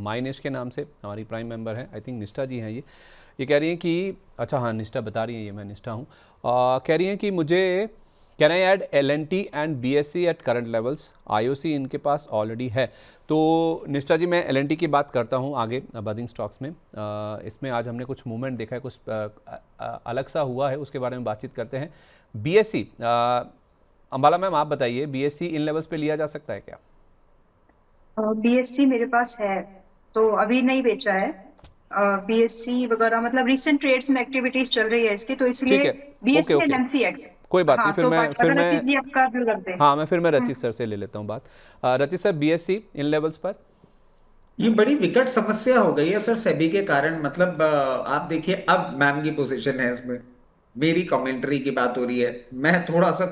माइनिश के नाम से, हमारी प्राइम मेंबर है, आई थिंक निष्ठा जी हैं ये कह रही हैं कि अच्छा हाँ निष्ठा बता रही हैं, ये मैं निष्ठा हूँ, कह रही हैं कि मुझे can I add LNT and BSE at current levels, IOC इनके पास ऑलरेडी है। तो निष्ठा जी मैं LNT की बात करता हूँ आगे बदिंग स्टॉक्स में। इसमें आज हमने कुछ मूवमेंट देखा है, कुछ अलग सा हुआ है, उसके बारे में बातचीत करते हैं। BSE अंबाला मैम आप बताइए, BSE इन लेवल्स पे लिया जा सकता है क्या? बीएससी मेरे पास है, तो अभी नहीं बेचा है। बीएससी वगैरह मतलब रिसेंट ट्रेड्स में एक्टिविटीज चल रही है इसकी, तो ठीक इसलिए है, okay BSc and okay, MCX. कोई बात नहीं, हाँ, तो अगर रचित जी आपका व्यू रख दें। हाँ मैं फिर मैं रचित सर से ले लेता हूँ बात। रचित सर BSE इन लेवल्स पर। ये बड़ी विकट समस्या हो गई है सर सेबी के कारण। मतलब आप देखिए अब मैम की पोजीशन है इसमें, मेरी कमेंट्री की बात हो रही है, मैं थोड़ा सा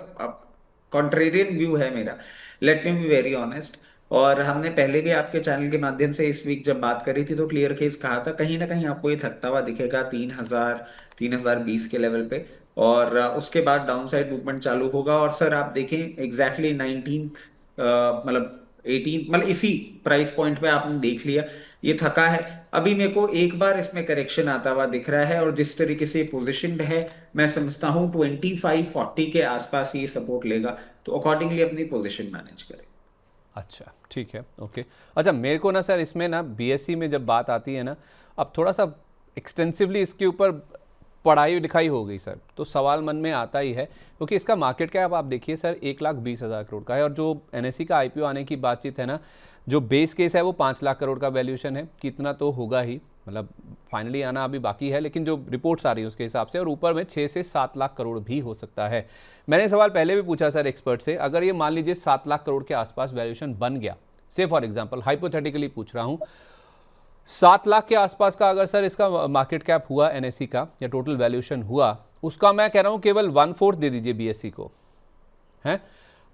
कॉन्ट्रेरियन व्यू है मेरा, let me be very honest. और हमने पहले भी आपके चैनल के माध्यम से इस वीक जब बात करी थी तो क्लियर केस कहा था, कहीं ना कहीं आपको ये थकता हुआ दिखेगा 3,000 3,020 के लेवल पे। और उसके बाद डाउन साइड मूवमेंट चालू होगा। और सर आप देखें एग्जैक्टली 19th मतलब 18 मतलब इसी प्राइस पॉइंट पे आपने देख लिया ये थका है। अभी मेरे को एक बार इसमें करेक्शन आता हुआ दिख रहा है, और जिस तरीके से पोजिशनड है मैं समझता हूँ 2540 के आसपास ये सपोर्ट लेगा। तो अकॉर्डिंगली अपनी पोजीशन मैनेज करें। अच्छा ठीक है, ओके। अच्छा मेरे को ना सर इसमें ना BSE में जब बात आती है ना, अब थोड़ा सा एक्सटेंसिवली इसके ऊपर पढ़ाई लिखाई हो गई सर, तो सवाल मन में आता ही है, क्योंकि इसका मार्केट कैप आप देखिए सर 1,20,000 करोड़ का है, और जो NSE का IPO आने की बातचीत है ना, जो बेस केस है वो 5 लाख करोड़ का वैल्यूएशन है, कितना तो होगा ही, मतलब फाइनली आना अभी बाकी है, लेकिन जो रिपोर्ट्स आ रही है उसके हिसाब से, और ऊपर में 6 से 7 लाख करोड़ भी हो सकता है। मैंने सवाल पहले भी पूछा सर एक्सपर्ट से, अगर ये मान लीजिए 7 लाख करोड़ के आसपास वैल्यूएशन बन गया, से फॉर एग्जांपल हाइपोथेटिकली पूछ रहा हूं, 7 लाख के आसपास का अगर सर इसका मार्केट कैप हुआ NSE का, या टोटल वैल्यूएशन हुआ उसका, मैं कह रहा हूं केवल 1/4 दे दीजिए BSE को, हैं।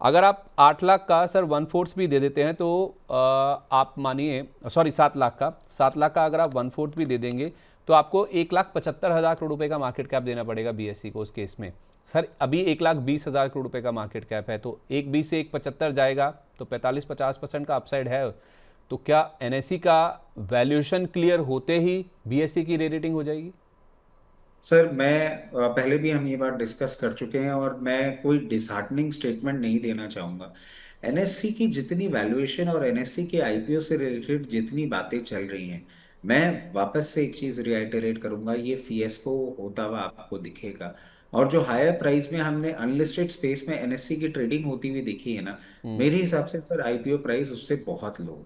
अगर आप 8 लाख का सर 1/4 भी दे देते हैं तो आप मानिए, सॉरी 7 लाख का अगर आप 1/4 भी दे देंगे तो आपको 1,75,000 करोड़ रुपए का मार्केट कैप देना पड़ेगा BSE को उस केस में। सर अभी 1,20,000 करोड़ रुपए का मार्केट कैप है, तो 1,20 से 1,75 जाएगा तो 45-50% का अपसाइड है। तो क्या NSE का वैल्यूएशन क्लियर होते ही BSE की रे रेटिंग हो जाएगी? सर मैं पहले भी हम ये बात डिस्कस कर चुके हैं, और मैं कोई डिसहार्टनिंग स्टेटमेंट नहीं देना चाहूंगा। एनएससी की जितनी वैल्यूएशन और एनएससी के आईपीओ से रिलेटेड जितनी बातें चल रही हैं, मैं वापस से एक चीज रिआइटरेट करूंगा, ये फिएस्को होता हुआ आपको दिखेगा। और जो हायर प्राइस में हमने अनलिस्टेड स्पेस में एनएससी की ट्रेडिंग होती हुई देखी है ना, मेरे हिसाब से सर आईपीओ प्राइस उससे बहुत लो।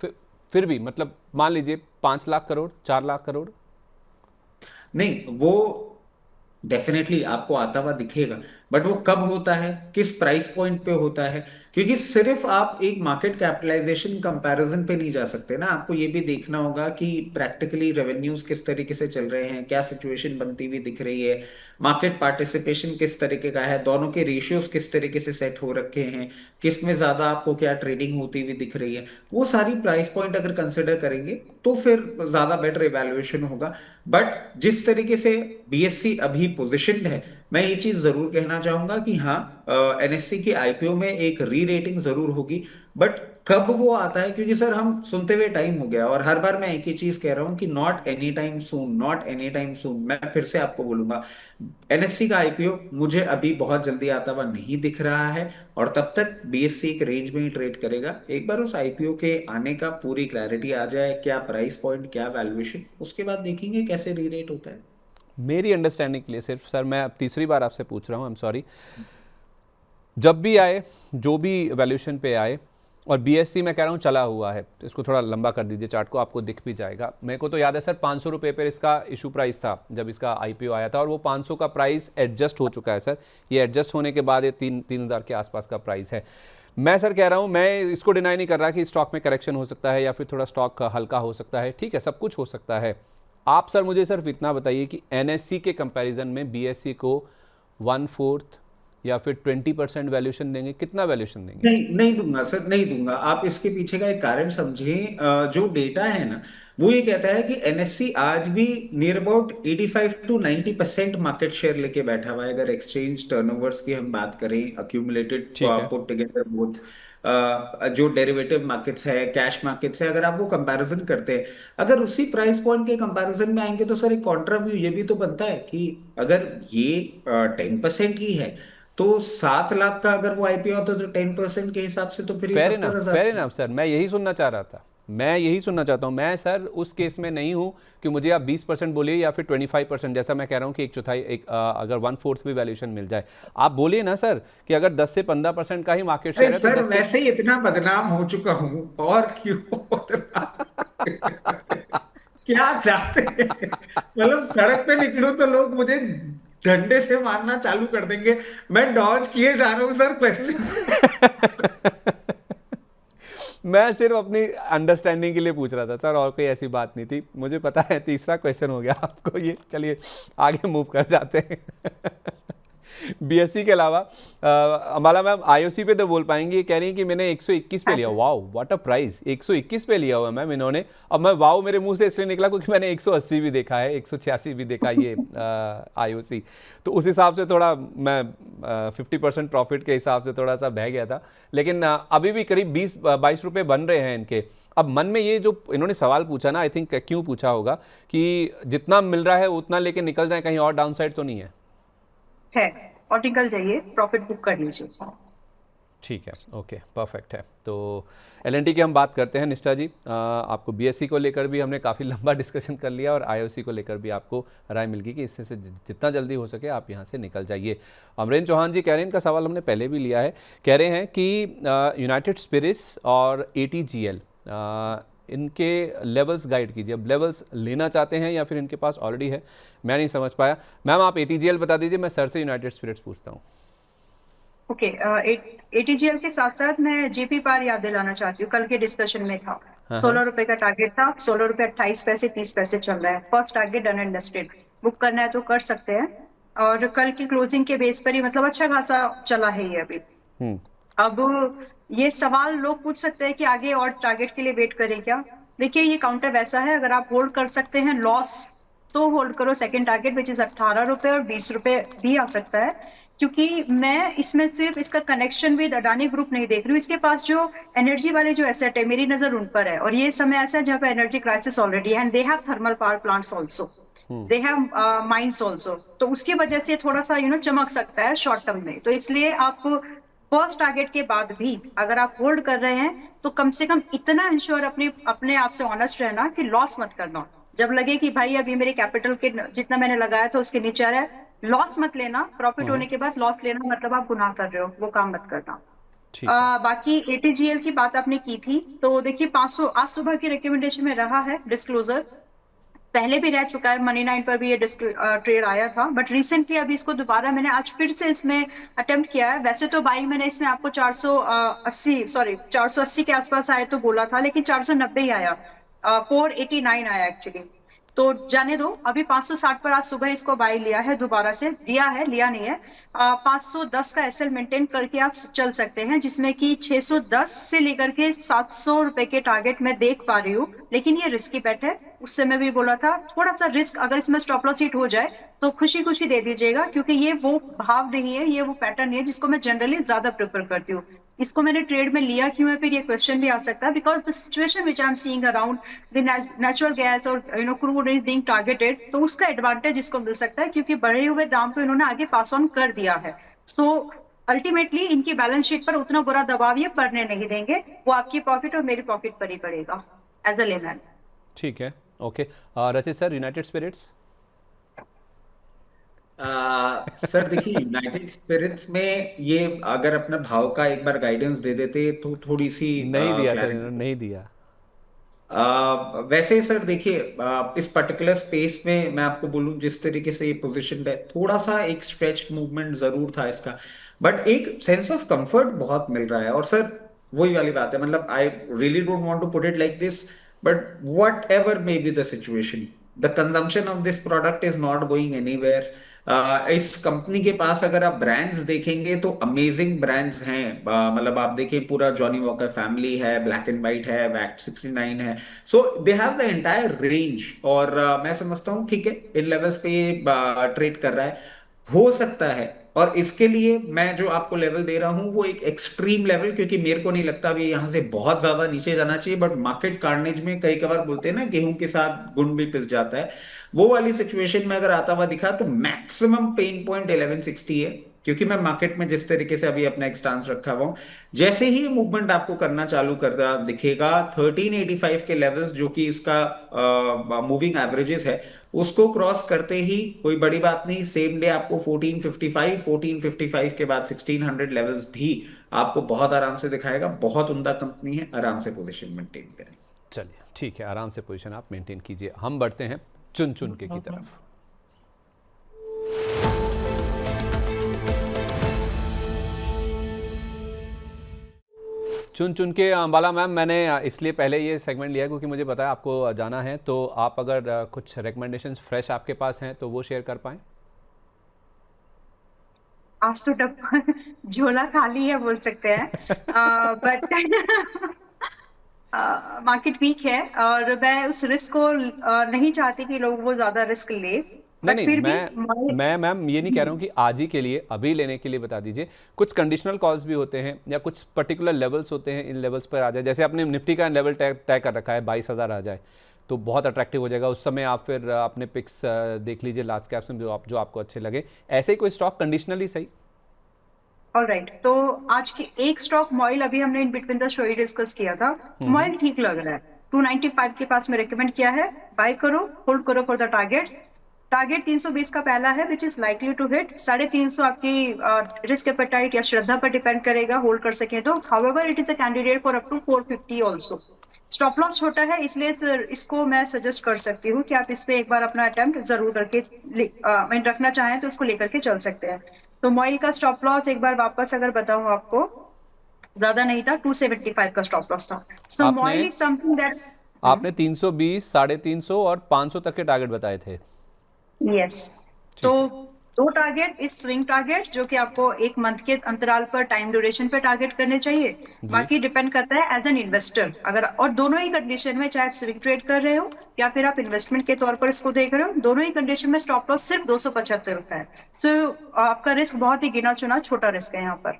फिर फिर भी मतलब मान लीजिए 5 लाख करोड़, 4 लाख करोड़। नहीं, वो डेफिनेटली आपको आता हुआ दिखेगा, बट वो कब होता है, किस प्राइस पॉइंट पे होता है? क्योंकि सिर्फ आप एक मार्केट कैपिटलाइजेशन कंपैरिजन पे नहीं जा सकते ना, आपको ये भी देखना होगा कि प्रैक्टिकली रेवेन्यूज किस तरीके से चल रहे हैं, क्या सिचुएशन बनती हुई दिख रही है, मार्केट पार्टिसिपेशन किस तरीके का है, दोनों के रेशियोज किस तरीके से सेट हो रखे हैं, किस में ज्यादा आपको क्या ट्रेडिंग होती हुई दिख रही है। वो सारी प्राइस पॉइंट अगर कंसिडर करेंगे तो फिर ज्यादा बेटर इवैल्यूएशन होगा। बट जिस तरीके से बीएससी अभी पोजिशनड है, मैं ये चीज जरूर कहना चाहूंगा कि हाँ, एनएससी के आईपीओ में एक री रेटिंग जरूर होगी। बट कब वो आता है, क्योंकि सर हम सुनते हुए टाइम हो गया, और हर बार मैं एक ही चीज कह रहा हूं कि not any time soon, not any time soon. मैं फिर से आपको बोलूंगा, एनएससी का आईपीओ मुझे अभी बहुत जल्दी आता हुआ नहीं दिख रहा है, और तब तक बीएससी एक रेंज में ही ट्रेड करेगा। एक बार उस आईपीओ के आने का पूरी क्लैरिटी आ जाए, क्या प्राइस पॉइंट, क्या वैल्यूएशन, उसके बाद देखेंगे कैसे री रेट होता है। मेरी अंडरस्टैंडिंग के लिए सिर्फ सर, मैं अब तीसरी बार आपसे पूछ रहा हूँ, आई एम सॉरी, जब भी आए, जो भी वैल्यूएशन पे आए, और BSE मैं कह रहा हूँ चला हुआ है, तो इसको थोड़ा लंबा कर दीजिए चार्ट को, आपको दिख भी जाएगा। मेरे को तो याद है सर 500 रुपये पर इसका इशू प्राइस था जब इसका IPO आया था, और वो 500 का प्राइस एडजस्ट हो चुका है सर। ये एडजस्ट होने के बाद ये 3,000 के आसपास का प्राइस है। मैं सर कह रहा हूँ, मैं इसको डिनाई नहीं कर रहा कि स्टॉक में करेक्शन हो सकता है या फिर थोड़ा स्टॉक हल्का हो सकता है, ठीक है, सब कुछ हो सकता है। आप सर मुझे सिर्फ इतना बताइए कि NSE के कंपैरिजन में BSE को 1/4 या फिर 20% वैल्यूएशन देंगे, कितना वैल्यूएशन देंगे? नहीं, नहीं दूंगा सर, नहीं दूंगा। आप इसके पीछे का एक कारण समझिए। जो डेटा है ना, वो ये कहता है कि एनएससी आज भी near about 85 to 90% market share लेके बैठा हुआ है, अगर एक्सचेंज टर्नओवर्स की हम बात करें, अक्यूमुलेटेड ठीक है। पुट टुगेदर बोथ जो डेरिवेटिव मार्केट्स है, कैश मार्केट्स है, अगर आप वो कंपैरिजन करते हैं, अगर उसी प्राइस पॉइंट के कंपैरिजन में आएंगे तो सर एक कॉन्ट्रा व्यू ये भी तो बनता है कि अगर ये 10% ही है, तो 7 लाख का अगर वो आईपीओ होता तो 10% के हिसाब से तो फिर ये फेयर सत्तर इनफ, हजार फेयर इनफ सर, मैं यही सुनना चाह रहा था, मैं यही सुनना चाहता हूँ। मैं सर उस केस में नहीं हूँ कि मुझे आप 20% बोलिए या फिर 25%, जैसा मैं कह रहा हूँ कि एक चौथाई, एक अगर 1/4 भी वैल्यूएशन मिल जाए, आप बोलिए ना सर कि अगर 10 से 15% का ही मार्केट शेयर अरे है तो सर 10 से वैसे ही इतना बदनाम हो चुका हूं, और क्यों बदनाम? क्या चाहते हैं? मतलब सड़क पे निकलूं तो लोग मुझे डंडे से मारना चालू कर देंगे। मैं डॉज किए जा रहा हूं सर क्वेश्चन को। मैं सिर्फ अपनी अंडरस्टैंडिंग के लिए पूछ रहा था सर, और कोई ऐसी बात नहीं थी। मुझे पता है तीसरा क्वेश्चन हो गया आपको ये, चलिए आगे मूव कर जाते हैं। बीएससी के अलावा अम्बाला मैम आईओसी पे तो बोल पाएंगी, कह रही हैं कि मैंने 121 पे लिया। वाओ व्हाट अ प्राइस, 121 पे लिया हुआ मैम इन्होंने। अब मैं वाओ मेरे मुंह से इसलिए निकला क्योंकि मैंने 180 भी देखा है, 186 भी देखा ये आईओसी, तो उस हिसाब से थोड़ा मैं 50% प्रॉफिट के हिसाब से थोड़ा सा बह गया था। लेकिन अभी भी करीब 20-22 रुपये बन रहे हैं इनके। अब मन में ये जो इन्होंने सवाल पूछा ना, आई थिंक क्यों पूछा होगा कि जितना मिल रहा है उतना लेके निकल जाए, कहीं और डाउन साइड तो नहीं है। और निकल जाइए, प्रॉफिट बुक कर लीजिए। ठीक है, ओके, परफेक्ट है। तो एलएनटी की हम बात करते हैं निष्ठा जी। आपको बीएससी को लेकर भी हमने काफ़ी लंबा डिस्कशन कर लिया और आईओसी को लेकर भी आपको राय मिल गई कि इससे से जितना जल्दी हो सके आप यहाँ से निकल जाइए। अमरेंद्र चौहान जी कह रहे हैं, इनका सवाल हमने पहले भी लिया है, कह रहे हैं कि यूनाइटेड स्पिरिट्स और एटीजीएल इनके लेवल्स गाइड कीजिए। अब लेवल्स लेना चाहते हैं या फिर इनके पास ऑलरेडी है, मैं नहीं समझ पाया। मैम आप एटीजीएल बता दीजिए, मैं सर से यूनाइटेड स्पिरिट्स पूछता हूँ। ओके, एटीजीएल के साथ साथ मैं जेपी पार याद दिलाना चाहती हूँ, कल के डिस्कशन में था। हाँ हाँ 16 रुपए का टारगेट था, 16 रुपए 28 पैसे 30 पैसे चल रहा है। First target done and dusted, book करना है तो कर सकते हैं। और कल की क्लोजिंग के बेस पर ही मतलब अच्छा खासा चला है ये अभी। हम्म अब ये सवाल लोग पूछ सकते हैं कि आगे और टारगेट के लिए वेट करें क्या। देखिए ये काउंटर वैसा है, अगर आप होल्ड कर सकते हैं लॉस तो होल्ड करो। सेकंड टारगेट विच इज 18 रुपए और 20 रुपए भी आ सकता है, क्योंकि मैं इसमें सिर्फ इसका कनेक्शन विद अडानी ग्रुप नहीं देख रही हूँ। इसके पास जो एनर्जी वाले जो एसेट है, मेरी नजर उन पर है। और ये समय ऐसा है जहाँ पे एनर्जी क्राइसिस ऑलरेडी है, and they have thermal power plants also, they have mines also. तो उसकी वजह से थोड़ा सा चमक सकता है शॉर्ट टर्म में। तो इसलिए आप फर्स्ट टारगेट के बाद भी अगर आप होल्ड कर रहे हैं तो कम से कम इतना इंश्योर अपने आप से ऑनेस्ट रहना कि लॉस मत करना। जब लगे कि भाई अभी मेरे कैपिटल के जितना मैंने लगाया था उसके नीचे आ रहा है, लॉस मत लेना। प्रॉफिट होने के बाद लॉस लेना मतलब आप गुनाह कर रहे हो, वो काम मत करना। ठीक है। बाकी एटीजीएल की बात आपने की थी, तो देखिए 500 आज सुबह की रिकमेंडेशन में रहा है डिस्क्लोजर, पहले भी रह चुका है। मनी 9 पर भी ये ट्रेड आया था, बट रिसेंटली अभी इसको दोबारा मैंने आज फिर से इसमें अटेम्प्ट किया है। वैसे तो बाई मैंने इसमें आपको 480 के आसपास आए तो बोला था, लेकिन 490 ही आया, 489 आया एक्चुअली। तो जाने दो, अभी 560 पर आज सुबह इसको बाई लिया है, दोबारा से दिया है, लिया नहीं है। 510 का एसएल मेंटेन करके आप चल सकते हैं, जिसमें कि 610 से लेकर के 700 रुपए के टारगेट मैं देख पा रही हूँ। लेकिन ये रिस्की बेट है, उस समय भी बोला था थोड़ा सा रिस्क, अगर इसमें स्टॉप लॉस हिट हो जाए तो खुशी खुशी दे दीजिएगा, क्योंकि ये वो भाव नहीं है, ये वो पैटर्न नहीं है जिसको मैं जनरली ज्यादा प्रेफर करती हूँ। इसको मैंने ट्रेड में लिया क्यों है, फिर ये क्वेश्चन भी आ सकता है, because the situation which I am seeing around the natural gas और क्रूड इज बीइंग टारगेटेड, तो उसका एडवांटेज इसको मिल सकता है, क्योंकि बढ़े हुए दाम को इन्होंने आगे पास ऑन कर दिया है। सो अल्टीमेटली इनकी बैलेंस शीट पर उतना बुरा दबाव ये पड़ने नहीं देंगे, वो आपकी पॉकेट और मेरी पॉकेट पर ही पड़ेगा एज अ लेमैन। ठीक है, ओके। रचित सर, यूनाइटेड स्पिरिट्स। सर देखिए यूनाइटेड स्पिरिट्स में ये अगर अपना भाव का एक बार गाइडेंस दे देते तो थोड़ी सी नहीं दिया सर, क्लैरिटी। इन्होंने नहीं दिया। वैसे सर देखिए इस पर्टिकुलर स्पेस में मैं आपको बोलूं जिस तरीके से ये पोजीशन है, थोड़ा सा एक स्ट्रेच मूवमेंट जरूर था इसका, बट एक सेंस ऑफ कंफर्ट बहुत मिल रहा है। और सर वही वाली बात है, मतलब I really don't want to put it like this, but whatever may be the situation, the consumption of this product is not going anywhere. इस कंपनी के पास अगर आप ब्रांड्स देखेंगे तो अमेजिंग ब्रांड्स हैं। मतलब आप देखें पूरा जॉनी वॉकर फैमिली है, ब्लैक एंड व्हाइट है, वैक्ट 69 है, so they have the entire range. और मैं समझता हूँ ठीक है इन लेवल्स पे ट्रेड कर रहा है। हो सकता है और इसके लिए मैं जो आपको लेवल दे रहा हूं वो एक एक्सट्रीम लेवल, क्योंकि मेरे को नहीं लगता अभी यहां से बहुत ज्यादा नीचे जाना चाहिए, बट मार्केट कार्नेज में कई कबार बोलते हैं ना गेहूं के साथ गुण भी पिस जाता है, वो वाली सिचुएशन में अगर आता हुआ दिखा तो मैक्सिमम पेन पॉइंट 1160 है। क्योंकि मैं मार्केट में जिस तरीके से अभी अपना एक स्टांस रखा हुआ हूं, जैसे ही मूवमेंट आपको करना चालू करता दिखेगा 1385 के लेवल्स जो कि इसका मूविंग एवरेजेस है, उसको क्रॉस करते ही कोई बड़ी बात नहीं, सेम डे आपको 1455 के बाद 1600 लेवल्स भी आपको बहुत आराम से दिखाएगा। बहुत उम्दा कंपनी है, आराम से पोजीशन मेंटेन करें। चलिए ठीक है, आराम से पोजीशन आप मेंटेन कीजिए। हम बढ़ते हैं चुन चुन के की तरफ। चुन चुन के अंबाला मैम, मैंने इसलिए पहले ये सेगमेंट लिया क्योंकि मुझे पता है आपको जाना है, तो आप अगर कुछ रिकमेंडेशंस फ्रेश आपके पास हैं तो वो शेयर कर पाएं। आज तो डब्बा झोला खाली है बोल सकते हैं, बट मार्केट वीक है और मैं उस रिस्क को नहीं चाहती कि लोग वो ज्यादा रिस्क ले, नहीं बट नहीं, फिर भी मैं मैम ये नहीं कह रहा हूँ कि आज ही के लिए अभी लेने के लिए बता दीजिए। कुछ कंडीशनल कॉल्स भी होते हैं या कुछ पर्टिकुलर लेवल्स होते हैं, इन लेवल्स पर आ जाए। जैसे आपने निफ्टी का लेवल तय कर रखा है 22,000 आ जाए तो बहुत अट्रैक्टिव हो जाएगा, उस समय आप फिर अपने पिक्स देख लीजिए लार्ज कैप्स में जो आपको अच्छे लगे। ऐसे ही कोई स्टॉक कंडीशनली सही। ऑलराइट, तो आज की एक स्टॉक मॉइल, अभी हमने in between the show he discuss किया था, मॉइल ठीक लग रहा है। 295 के पास में रेकमेंड किया है, बाय करो, होल्ड करो फॉर द टारगेट्स। टारगेट 320 का पहला है which is likely to hit. 350 आपकी रिस्क एपेटाइट या श्रद्धा पर डिपेंड करेगा, होल्ड कर सके तो। However it is a candidate for up to 450 also. Stop loss छोटा है, इसलिए इसको मैं सजेस्ट कर सकती हूँ कि आप इस पे एक बार अपना अटेम्प्ट जरूर करके रखना चाहें तो इसको लेकर के चल सकते हैं। तो मॉइल का स्टॉप लॉस एक बार वापस अगर बताऊं आपको, ज्यादा नहीं था, 275 का स्टॉप लॉस था। सो आपने मॉइल इज समथिंग दैट आपने 320, 350 और 500 तक के टारगेट बताए थे। यस, ठीक तो है। दो टारगेट इस स्विंग टारगेट जो कि आपको एक मंथ के अंतराल पर टाइम ड्यूरेशन पे टारगेट करने चाहिए। जी। बाकी डिपेंड करता है एज एन इन्वेस्टर, अगर और दोनों ही कंडीशन में, चाहे आप स्विंग ट्रेड कर रहे हो या फिर आप इन्वेस्टमेंट के तौर पर इसको देख रहे हो, दोनों ही कंडीशन में स्टॉप लॉस सिर्फ 275 रुपए है। सो आपका रिस्क बहुत ही गिना चुना छोटा रिस्क है यहाँ पर।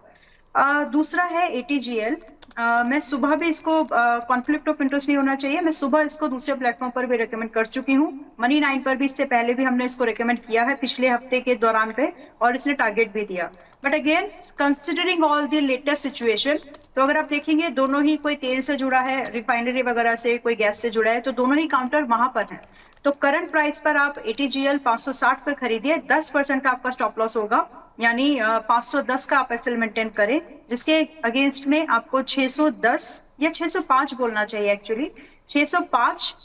दूसरा है ATGL। मैं सुबह भी इसको, कॉन्फ्लिक्ट ऑफ इंटरेस्ट नहीं होना चाहिए, मैं सुबह इसको दूसरे प्लेटफॉर्म पर भी रेकमेंड कर चुकी हूँ। मनी 9 पर भी इससे पहले भी हमने इसको रेकमेंड किया है पिछले हफ्ते के दौरान पे, और इसने टारगेट भी दिया। But again considering all the latest situation, तो अगर आप देखेंगे दोनों ही, कोई तेल से जुड़ा है, रिफाइनरी वगैरह से, कोई गैस से जुड़ा है, तो दोनों ही काउंटर वहां पर है। तो करंट प्राइस पर आप ATGL 560 पर खरीदिए, 10% का आपका स्टॉप लॉस होगा, यानी 510 का आप एसएल मेंटेन करें, जिसके अगेंस्ट में आपको 610 या 605 बोलना चाहिए एक्चुअली, 605,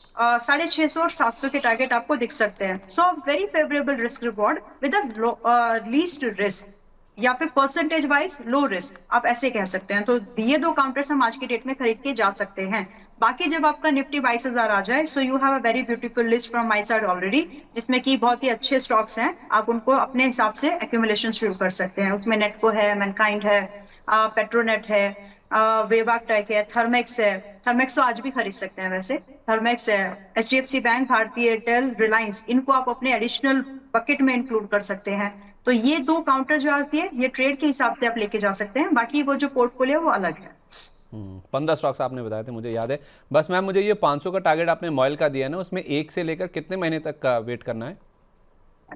650 और 700 के टारगेट आपको दिख सकते हैं। So very favourable risk reward with least risk, या फिर परसेंटेज वाइज लो रिस्क, आप ऐसे कह सकते हैं। तो ये दो काउंटर्स हम आज की डेट में खरीद के जा सकते हैं। बाकी जब आपका निफ्टी 22,000 आ जाए, so you have a very beautiful list from my side already, जिसमें कि बहुत ही अच्छे स्टॉक्स हैं, आप उनको अपने हिसाब से एक्यूमुलेशन शुरू कर सकते हैं। उसमें नेटको है, मैनकाइंड है, पेट्रोनेट है, वेबाक टेक है, थर्मेक्स है। थर्मेक्स तो आज भी खरीद सकते हैं वैसे, थर्मेक्स है, HDFC बैंक, भारतीय एयरटेल, रिलायंस, इनको आप अपने एडिशनल बकेट में इंक्लूड कर सकते हैं। तो ये दो काउंटर जो आज दिए, ये ट्रेड के हिसाब से आप लेके जा सकते हैं, बाकी वो जो पोर्टफोलियो वो अलग है। 15 स्टॉक्स आपने बताए थे, मुझे याद है। बस मैम मुझे ये 500 का टारगेट आपने मॉइल का दिया है ना, उसमें 1 से लेकर कितने महीने तक का वेट करना है?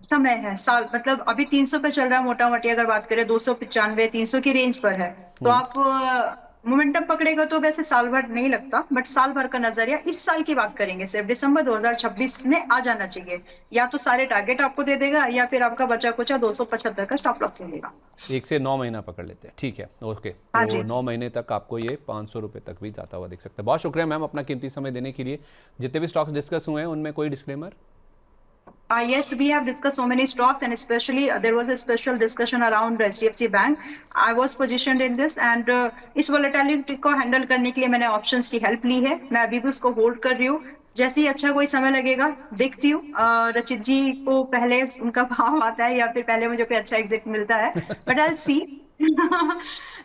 समय है साल, मतलब अभी 300 पे चल रहा है मोटा मोटी, अगर बात करें 295 300 की रेंज पर है, तो आप मोमेंटम पकड़ेगा तो वैसे साल भर नहीं लगता, बट साल भर का नजरिया, इस साल की बात करेंगे सिर्फ, दिसंबर 2026 में आ जाना चाहिए। या तो सारे टारगेट आपको दे देगा, या फिर आपका बचा कुचा 275 का स्टॉप लॉस मिलेगा। 1 से 9 महीना पकड़ लेते हैं, ठीक है, ओके। हाँ तो जी। 9 महीने तक आपको ये 500 रुपये तक भी जाता हुआ दिख सकता है। बहुत शुक्रिया मैम अपना कीमती समय देने के लिए। जितने भी स्टॉक्स डिस्कस हुए हैं उनमें कोई disclaimer? Yes, we have discussed so many stocks, and especially there was a special discussion around HDFC Bank. I was positioned in this, and इस volatility को handle करने के लिए मैंने options की help ली है। मैं अभी भी उसको hold कर रही हूँ, जैसे ही अच्छा कोई समय लगेगा देखती हूँ। रचित जी को पहले उनका भाव आता है या फिर पहले मुझे कोई अच्छा एग्जिट मिलता है, बट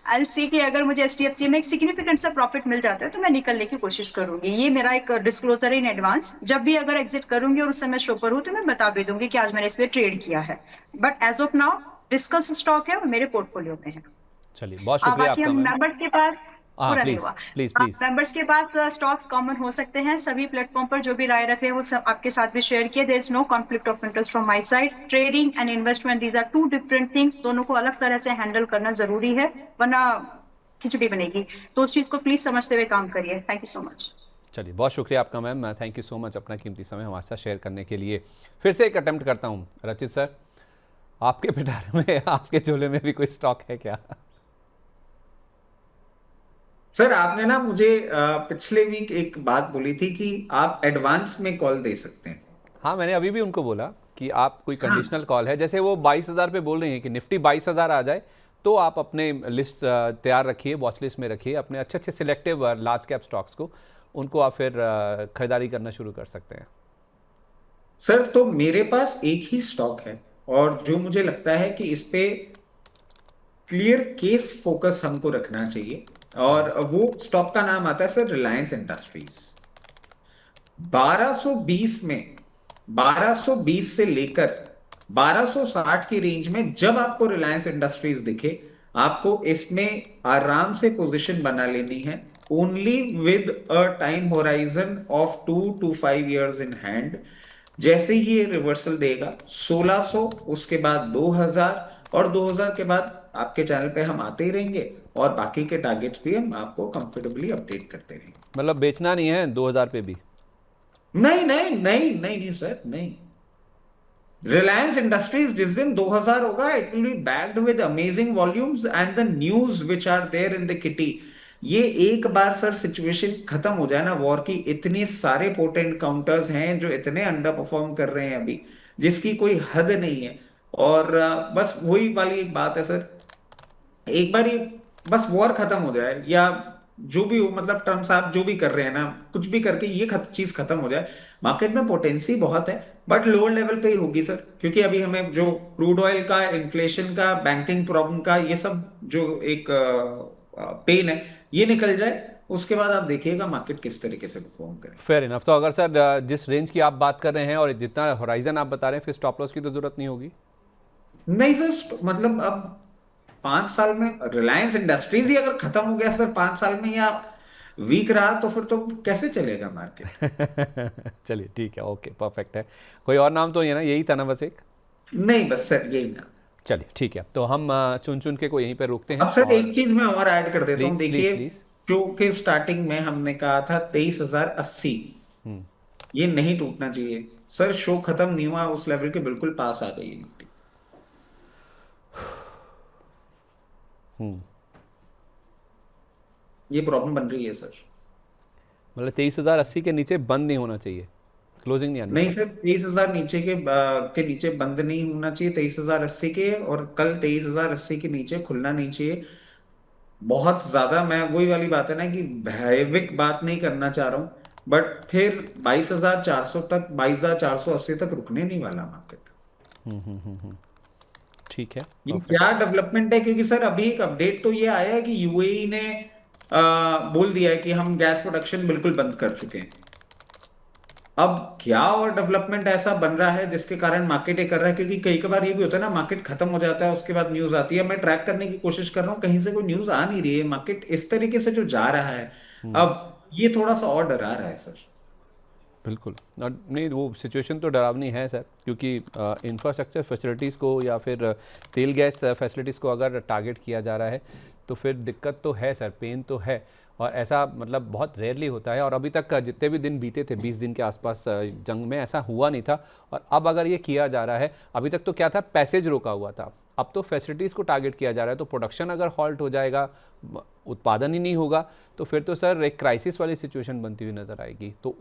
I'll see कि अगर मुझे HDFC में एक सिग्निफिकेंट सा प्रॉफिट मिल जाता है तो मैं निकलने की कोशिश करूंगी। ये मेरा एक डिस्क्लोजर इन एडवांस, जब भी अगर एग्जिट करूंगी और उस समय शो पर हूँ तो मैं बता भी दूंगी कि आज मैंने इस पे ट्रेड किया है। But as of now discuss stock है और मेरे पोर्टफोलियो में है। चलिए, बहुत शुक्रिया बाकी आपका हम मैम। मेंबर्स के पास हाँ, पूरा नहीं प्लीज़ हुआ। Please please. मेंबर्स के पास स्टॉक्स कॉमन हो सकते हैं सभी प्लेटफॉर्म पर, जो भी राय रख रहे हैं वो सब आपके साथ भी शेयर किए। There is no conflict of interest from my side. Trading and investment these are two different things, दोनों को अलग तरह से हैंडल करना जरूरी है, वरना खिचड़ी बनेगी। तो उस चीज को प्लीज समझते हुए काम करिए। Thank you so much. चलिए, बहुत शुक्रिया आपका ma'am, thank you so much अपना कीमती समय हमारे साथ शेयर करने के लिए। फिर से एक अटेम्प्ट करता हूँ, रचित सर, आपके पिटारे में, आपके झोले में भी कोई स्टॉक है क्या? सर आपने ना मुझे पिछले वीक एक बात बोली थी कि आप एडवांस में कॉल दे सकते हैं। हाँ, मैंने अभी भी उनको बोला कि आप कोई हाँ कंडीशनल कॉल है, जैसे वो 22,000 पे बोल रही हैं कि निफ्टी 22,000 आ जाए तो आप अपने लिस्ट तैयार रखिए, वॉच लिस्ट में रखिए अपने अच्छे अच्छे सिलेक्टिव लार्ज कैप स्टॉक्स को, उनको आप फिर खरीदारी करना शुरू कर सकते हैं। सर, तो मेरे पास एक ही स्टॉक है और जो मुझे लगता है कि इस पे क्लियर केस फोकस हमको रखना चाहिए, और वो स्टॉक का नाम आता है सर रिलायंस इंडस्ट्रीज। 1220 में, 1220 से लेकर 1260 की रेंज में जब आपको रिलायंस इंडस्ट्रीज दिखे, आपको इसमें आराम से पोजीशन बना लेनी है, only with a time horizon of 2 to 5 years in hand. जैसे ही ये रिवर्सल देगा 1600, उसके बाद 2000, और 2000 के बाद आपके चैनल पे हम आते ही रहेंगे, और बाकी के टारगेट्स भी हम आपको कंफर्टेबली अपडेट करते रहेंगे। मतलब बेचना नहीं है 2,000 पे भी? नहीं नहीं नहीं नहीं नहीं सर, नहीं। रिलायंस इंडस्ट्रीज जिस दिन 2000 होगा, it will be backed with amazing volumes and the news which are there in the kitty. ये एक बार सर सिचुएशन खत्म हो जाए ना वॉर की, इतने सारे पोटेंट काउंटर्स हैं जो इतने अंडर परफॉर्म कर रहे हैं अभी, जिसकी कोई हद नहीं है। और बस वही वाली एक बात है सर, एक बार ये बस वॉर खत्म हो जाए, या जो भी हो, मतलब ट्रम्प साहब जो भी कर रहे हैं ना, कुछ भी करके ये चीज खत्म हो जाए, मार्केट में पोटेंसी बहुत है, बट लोअर लेवल पे ही होगी सर। क्योंकि अभी हमें जो क्रूड ऑयल का, इन्फ्लेशन का, बैंकिंग प्रॉब्लम का, ये सब जो एक पेन है, ये निकल जाए, उसके बाद आप देखिएगा मार्केट किस तरीके से परफॉर्म करे। Fair enough. तो अगर सर जिस रेंज की आप बात कर रहे हैं और जितना होराइजन आप बता रहे हैं, फिर स्टॉप लॉस की तो जरूरत नहीं होगी? नहीं सर, मतलब अब 5 साल में रिलायंस इंडस्ट्रीज ही अगर खत्म हो गया सर 5 साल में, या वीक रहा, तो फिर तो कैसे चलेगा मार्केट। चलिए ठीक है, ओके, परफेक्ट है। कोई और नाम तो नहीं है ना, यही था ना बस एक? नहीं बस सर यही ना। चलिए ठीक है, तो हम चुन चुन के को यहीं पे रोकते अब हैं। सर और एक चीज मैं और ऐड कर देता हूँ, प्लीज़ प्लीज़ देखिए, प्लीज़। जो कि स्टार्टिंग में हमने कहा था 23,080, ये नहीं टूटना चाहिए सर। शो खत्म नहीं हुआ, उस लेवल के बिल्कुल पास आ गई है निफ्टी। ये प्रॉब्लम बन रही है सर। मतलब 23,080 के नीचे बंद नहीं होना चाहिए, क्लोजिंग नहीं आनी नहीं चाहिए? सर, 23,000 नीचे के नीचे बंद नहीं होना चाहिए 23,080 के, और कल 23,080 के नीचे खुलना नहीं चाहिए। बहुत ज्यादा, मैं वही वाली बात है ना कि भयावह बात नहीं करना चाह रहा हूं, बट फिर 22,400 तक, 22,480 तक रुकने नहीं वाला मार्केट। ठीक है, ये परफेक्ट। क्या डेवलपमेंट है, क्योंकि सर अभी एक अपडेट तो ये आया है कि यूएई ने बोल दिया है कि हम गैस प्रोडक्शन बिल्कुल बंद कर चुके हैं। अब क्या और डेवलपमेंट ऐसा बन रहा है जिसके कारण मार्केट ये कर रहा है, क्योंकि कई बार ये भी होता है ना, मार्केट खत्म हो जाता है उसके बाद न्यूज आती है। मैं ट्रैक करने की कोशिश कर रहा हूँ, कहीं से कोई न्यूज आ नहीं रही है, मार्केट इस तरीके से जो जा रहा है, अब ये थोड़ा सा और डरा रहा है सर। बिल्कुल। और नहीं, वो सिचुएशन तो डरावनी है सर, क्योंकि इंफ्रास्ट्रक्चर फैसिलिटीज़ को या फिर तेल गैस फैसिलिटीज़ को अगर टारगेट किया जा रहा है तो फिर दिक्कत तो है सर, पेन तो है। और ऐसा मतलब बहुत रेयरली होता है, और अभी तक जितने भी दिन बीते थे 20 दिन के आसपास जंग में, ऐसा हुआ नहीं था। और अब अगर ये किया जा रहा है, अभी तक तो क्या था, पैसेज रोका हुआ था, अब तो फैसिलिटीज़ को टारगेट किया जा रहा है। तो प्रोडक्शन अगर हॉल्ट हो जाएगा, उत्पादन ही नहीं होगा, तो फिर तो सर एक क्राइसिस वाली सिचुएशन बनती हुई नज़र आएगी। तो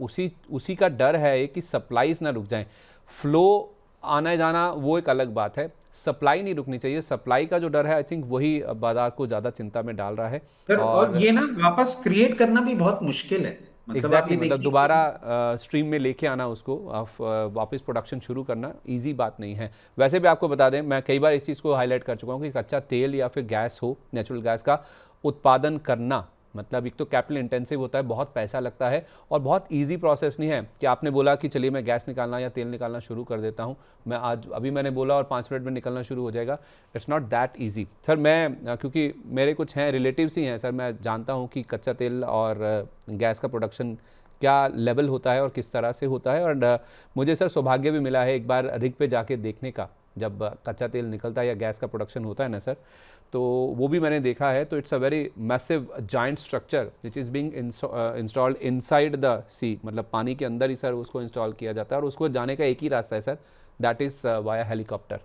उसी का डर है कि सप्लाईज ना रुक जाएं। फ्लो आना जाना वो एक अलग बात है, सप्लाई नहीं रुकनी चाहिए। सप्लाई का जो डर है, आई थिंक वही बाजार को ज़्यादा चिंता में डाल रहा है। सर और ये ना वापस क्रिएट करना भी बहुत मुश्किल है, मतलब आप एग्जैक्टली ये मतलब देखिए। दोबारा स्ट्रीम में लेके आना उसको, वापस प्रोडक्शन शुरू करना इजी बात नहीं है। वैसे भी आपको बता दें, मैं कई बार इस चीज़ को हाईलाइट कर चुका हूँ कि कच्चा तेल या फिर गैस हो, नेचुरल गैस का उत्पादन करना मतलब एक तो कैपिटल इंटेंसिव होता है, बहुत पैसा लगता है, और बहुत इजी प्रोसेस नहीं है कि आपने बोला कि चलिए मैं गैस निकालना या तेल निकालना शुरू कर देता हूँ, मैं आज अभी मैंने बोला और 5 मिनट में निकलना शुरू हो जाएगा। It's not that easy sir. मैं क्योंकि मेरे कुछ हैं रिलेटिव्स ही हैं सर, मैं जानता हूँ कि कच्चा तेल और गैस का प्रोडक्शन क्या लेवल होता है और किस तरह से होता है। और मुझे सर सौभाग्य भी मिला है एक बार रिग पे जाके देखने का, जब कच्चा तेल निकलता है या गैस का प्रोडक्शन होता है ना सर, तो वो भी मैंने देखा है। तो it's a very massive giant structure which is being installed inside the sea, मतलब पानी के अंदर ही सर उसको इंस्टॉल किया जाता है, और उसको जाने का एक ही रास्ता है sir, that is via helicopter.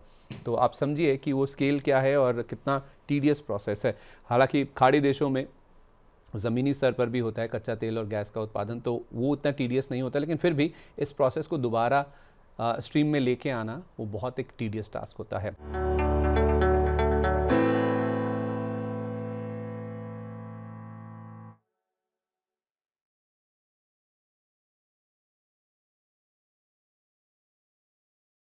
तो आप समझिए कि वो स्केल क्या है और कितना टीडियस प्रोसेस है। हालांकि खाड़ी देशों में ज़मीनी स्तर पर भी होता है कच्चा तेल और गैस का उत्पादन, तो वो उतना टीडियस नहीं होता, लेकिन फिर भी इस प्रोसेस को दोबारा स्ट्रीम में लेके आना वो बहुत एक टीडियस टास्क होता है।